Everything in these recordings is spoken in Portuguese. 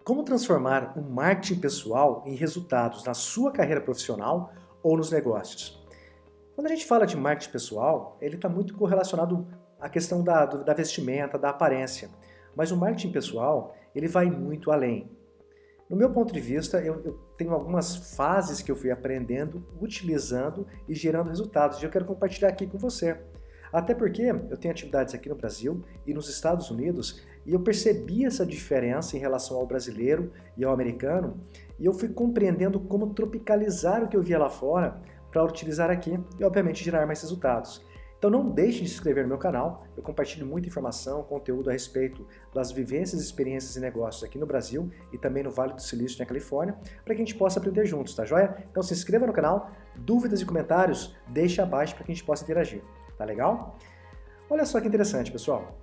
Como transformar o marketing pessoal em resultados na sua carreira profissional ou nos negócios? Quando a gente fala de marketing pessoal, ele está muito correlacionado à questão da vestimenta, da aparência. Mas o marketing pessoal, ele vai muito além. No meu ponto de vista, eu tenho algumas fases que eu fui aprendendo, utilizando e gerando resultados. E eu quero compartilhar aqui com você. Até porque eu tenho atividades aqui no Brasil e nos Estados Unidos e eu percebi essa diferença em relação ao brasileiro e ao americano e eu fui compreendendo como tropicalizar o que eu via lá fora para utilizar aqui e, obviamente, gerar mais resultados. Então não deixe de se inscrever no meu canal, eu compartilho muita informação, conteúdo a respeito das vivências, experiências e negócios aqui no Brasil e também no Vale do Silício, na Califórnia, para que a gente possa aprender juntos, tá joia? Então se inscreva no canal, dúvidas e comentários, deixe abaixo para que a gente possa interagir, tá legal? Olha só que interessante, pessoal.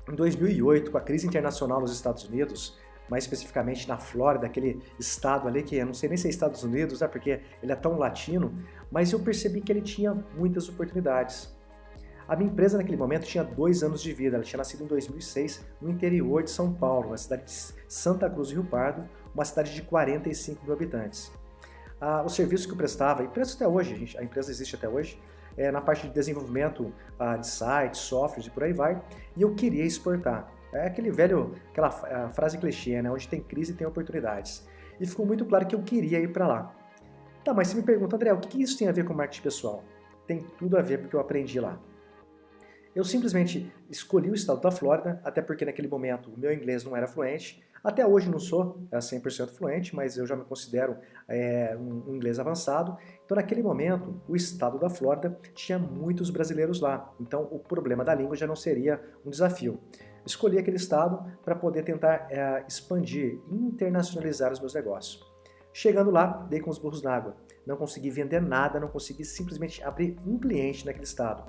Em 2008, com a crise internacional nos Estados Unidos, mais especificamente na Flórida, aquele estado ali que eu não sei nem se é Estados Unidos, né, porque ele é tão latino, mas eu percebi que ele tinha muitas oportunidades. A minha empresa naquele momento tinha 2 anos de vida, ela tinha nascido em 2006 no interior de São Paulo, na cidade de Santa Cruz do Rio Pardo, uma cidade de 45 mil habitantes. O serviço que eu prestava, e presto até hoje, a empresa existe até hoje, na parte de desenvolvimento de sites, softwares e por aí vai, e eu queria exportar. É aquela frase clichê, né? Onde tem crise tem oportunidades. E ficou muito claro que eu queria ir para lá. Tá, mas você me pergunta, André, o que isso tem a ver com marketing pessoal? Tem tudo a ver porque eu aprendi lá. Eu simplesmente escolhi o estado da Flórida, até porque naquele momento o meu inglês não era fluente. Até hoje não sou 100% fluente, mas eu já me considero um inglês avançado. Então naquele momento o estado da Flórida tinha muitos brasileiros lá, então o problema da língua já não seria um desafio. Escolhi aquele estado para poder tentar expandir, internacionalizar os meus negócios. Chegando lá, dei com os burros na água. Não consegui vender nada, não consegui simplesmente abrir um cliente naquele estado.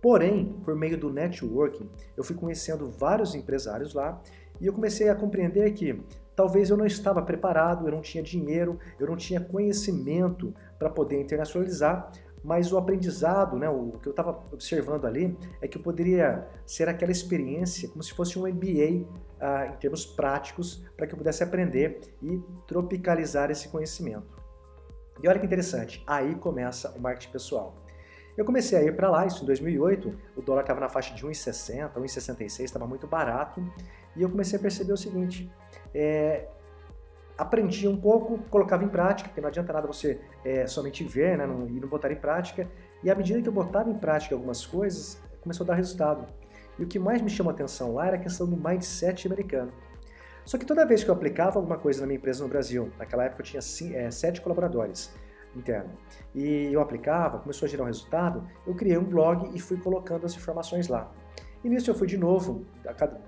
Porém, por meio do networking, eu fui conhecendo vários empresários lá e eu comecei a compreender que talvez eu não estava preparado, eu não tinha dinheiro, eu não tinha conhecimento para poder internacionalizar, mas o aprendizado, né, o que eu estava observando ali, é que eu poderia ser aquela experiência como se fosse um MBA em termos práticos, para que eu pudesse aprender e tropicalizar esse conhecimento. E olha que interessante, aí começa o marketing pessoal. Eu comecei a ir para lá, isso em 2008, o dólar estava na faixa de 1,60, 1,66, estava muito barato, e eu comecei a perceber o seguinte, aprendi um pouco, colocava em prática, porque não adianta nada você somente ver, né, e não botar em prática, e à medida que eu botava em prática algumas coisas, começou a dar resultado. E o que mais me chamou a atenção lá era a questão do mindset americano. Só que toda vez que eu aplicava alguma coisa na minha empresa no Brasil, naquela época eu tinha 7 colaboradores, interno. E eu aplicava, começou a gerar um resultado, eu criei um blog e fui colocando as informações lá. E nisso eu fui de novo,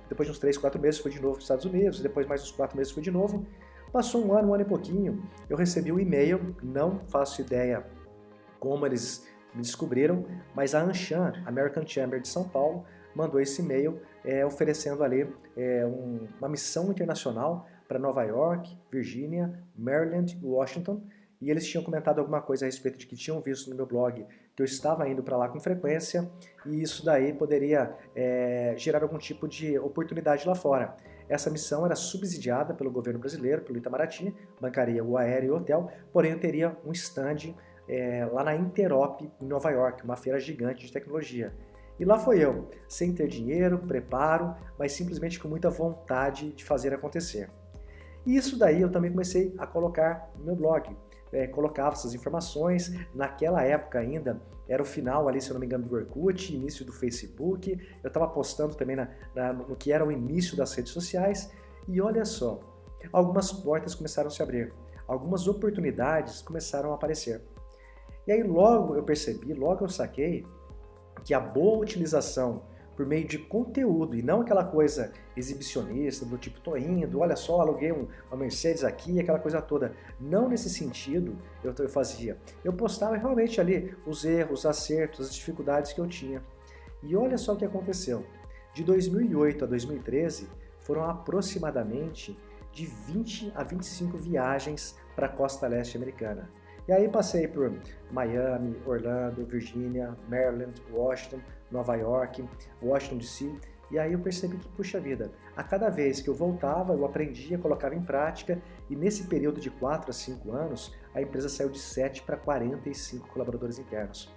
depois de uns 3, 4 meses fui de novo para os Estados Unidos, depois mais uns 4 meses fui de novo. Passou um ano e pouquinho, eu recebi um e-mail, não faço ideia como eles me descobriram, mas a Anshan, American Chamber de São Paulo, mandou esse e-mail oferecendo ali uma missão internacional para Nova York, Virgínia, Maryland e Washington. E eles tinham comentado alguma coisa a respeito de que tinham visto no meu blog que eu estava indo para lá com frequência e isso daí poderia gerar algum tipo de oportunidade lá fora. Essa missão era subsidiada pelo governo brasileiro, pelo Itamaraty, bancaria o aéreo e o hotel, porém eu teria um stand lá na Interop, em Nova York, uma feira gigante de tecnologia. E lá foi eu, sem ter dinheiro, preparo, mas simplesmente com muita vontade de fazer acontecer. E isso daí eu também comecei a colocar no meu blog. Colocava essas informações, naquela época ainda, era o final ali, se eu não me engano, do Orkut, início do Facebook, eu estava postando também no que era o início das redes sociais, e olha só, algumas portas começaram a se abrir, algumas oportunidades começaram a aparecer. E aí logo eu percebi, logo eu saquei, que a boa utilização por meio de conteúdo e não aquela coisa exibicionista do tipo, tô indo, olha só, aluguei uma Mercedes aqui, aquela coisa toda. Não nesse sentido eu fazia. Eu postava realmente ali os erros, os acertos, as dificuldades que eu tinha. E olha só o que aconteceu. De 2008 a 2013 foram aproximadamente de 20 a 25 viagens para a costa leste americana. E aí passei por Miami, Orlando, Virgínia, Maryland, Washington, Nova York, Washington DC, e aí eu percebi que, puxa vida, a cada vez que eu voltava, eu aprendia, colocava em prática, e nesse período de 4 a 5 anos, a empresa saiu de 7 para 45 colaboradores internos.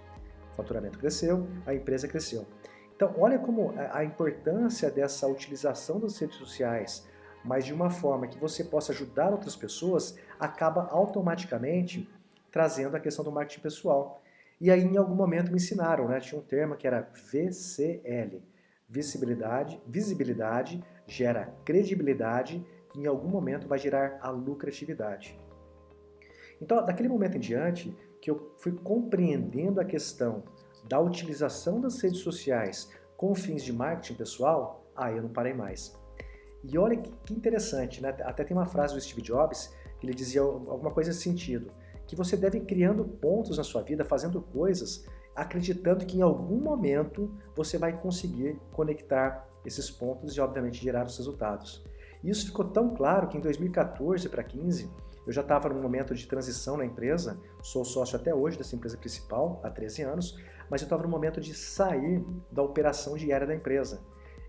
O faturamento cresceu, a empresa cresceu. Então, olha como a importância dessa utilização das redes sociais, mas de uma forma que você possa ajudar outras pessoas, acaba automaticamente trazendo a questão do marketing pessoal. E aí, em algum momento, me ensinaram, né? Tinha um termo que era VCL. Visibilidade gera credibilidade e em algum momento vai gerar a lucratividade. Então, daquele momento em diante, que eu fui compreendendo a questão da utilização das redes sociais com fins de marketing pessoal, aí eu não parei mais. E olha que interessante, né? Até tem uma frase do Steve Jobs que ele dizia alguma coisa nesse sentido, que você deve ir criando pontos na sua vida, fazendo coisas, acreditando que em algum momento você vai conseguir conectar esses pontos e, obviamente, gerar os resultados. E isso ficou tão claro que em 2014 para 2015, eu já estava num momento de transição na empresa, sou sócio até hoje dessa empresa principal, há 13 anos, mas eu estava no momento de sair da operação diária da empresa.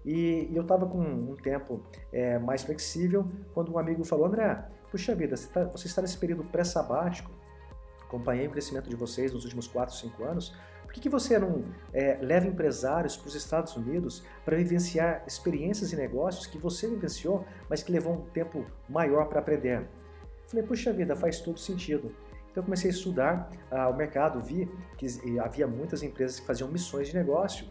E eu estava com um tempo mais flexível, quando um amigo falou: André, puxa vida, você está nesse período pré-sabático, acompanhei o crescimento de vocês nos últimos 4, 5 anos, por que você não leva empresários para os Estados Unidos para vivenciar experiências e negócios que você vivenciou, mas que levou um tempo maior para aprender? Falei, puxa vida, faz todo sentido. Então eu comecei a estudar o mercado, vi que havia muitas empresas que faziam missões de negócio,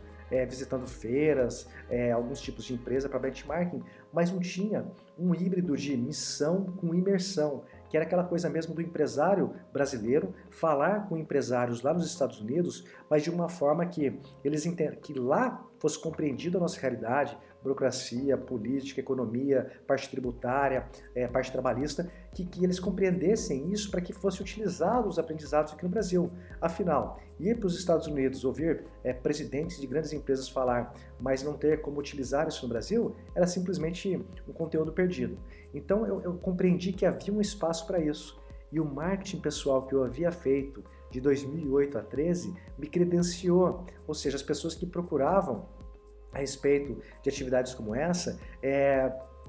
visitando feiras, alguns tipos de empresa para benchmarking, mas não tinha um híbrido de missão com imersão, que era aquela coisa mesmo do empresário brasileiro falar com empresários lá nos Estados Unidos, mas de uma forma que eles que lá fosse compreendida a nossa realidade, burocracia, política, economia, parte tributária, parte trabalhista, que eles compreendessem isso para que fosse utilizado os aprendizados aqui no Brasil. Afinal, ir para os Estados Unidos, ouvir presidentes de grandes empresas falar, mas não ter como utilizar isso no Brasil, era simplesmente um conteúdo perdido. Então eu compreendi que havia um espaço para isso. E o marketing pessoal que eu havia feito de 2008 a 2013 me credenciou, ou seja, as pessoas que procuravam a respeito de atividades como essa,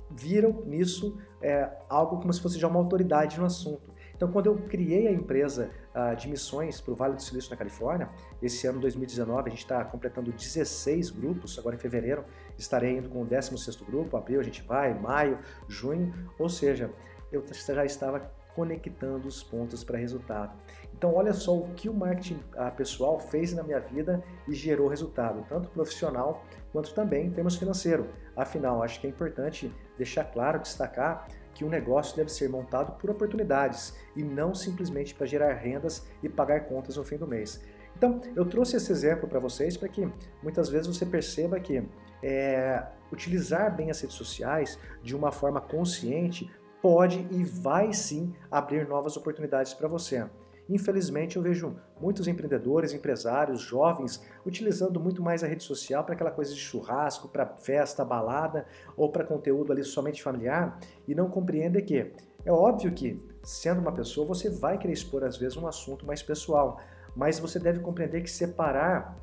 viram nisso algo como se fosse já uma autoridade no assunto. Então, quando eu criei a empresa de missões para o Vale do Silício na Califórnia, esse ano 2019 a gente está completando 16 grupos, agora em fevereiro estarei indo com o 16º grupo, abril a gente vai, maio, junho, ou seja, eu já estava conectando os pontos para resultado. Então olha só o que o marketing pessoal fez na minha vida e gerou resultado, tanto profissional quanto também em termos financeiros. Afinal, acho que é importante deixar claro, destacar que um negócio deve ser montado por oportunidades e não simplesmente para gerar rendas e pagar contas no fim do mês. Então, eu trouxe esse exemplo para vocês para que muitas vezes você perceba que utilizar bem as redes sociais de uma forma consciente pode e vai sim abrir novas oportunidades para você. Infelizmente eu vejo muitos empreendedores, empresários, jovens utilizando muito mais a rede social para aquela coisa de churrasco, para festa, balada ou para conteúdo ali somente familiar e não compreendem que é óbvio que sendo uma pessoa você vai querer expor às vezes um assunto mais pessoal, mas você deve compreender que separar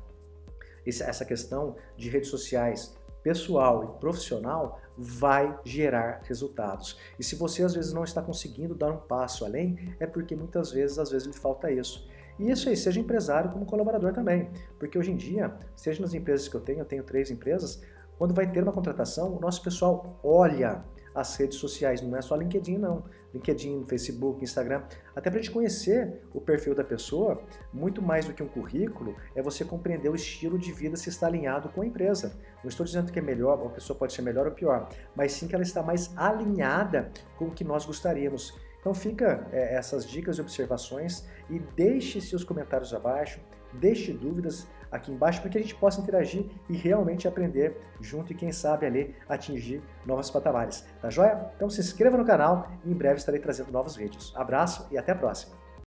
essa questão de redes sociais pessoal e profissional vai gerar resultados. E se você às vezes não está conseguindo dar um passo além, é porque muitas vezes, lhe falta isso. E isso aí, seja empresário como colaborador também. Porque hoje em dia, seja nas empresas que eu tenho 3 empresas, quando vai ter uma contratação, o nosso pessoal olha as redes sociais, não é só LinkedIn não, LinkedIn, Facebook, Instagram, até para a gente conhecer o perfil da pessoa, muito mais do que um currículo, é você compreender o estilo de vida se está alinhado com a empresa. Não estou dizendo que é melhor, uma pessoa pode ser melhor ou pior, mas sim que ela está mais alinhada com o que nós gostaríamos. Então fica essas dicas e observações e deixe seus comentários abaixo, deixe dúvidas aqui embaixo para que a gente possa interagir e realmente aprender junto e quem sabe ali atingir novos patamares. Tá joia? Então se inscreva no canal e em breve estarei trazendo novos vídeos. Abraço e até a próxima!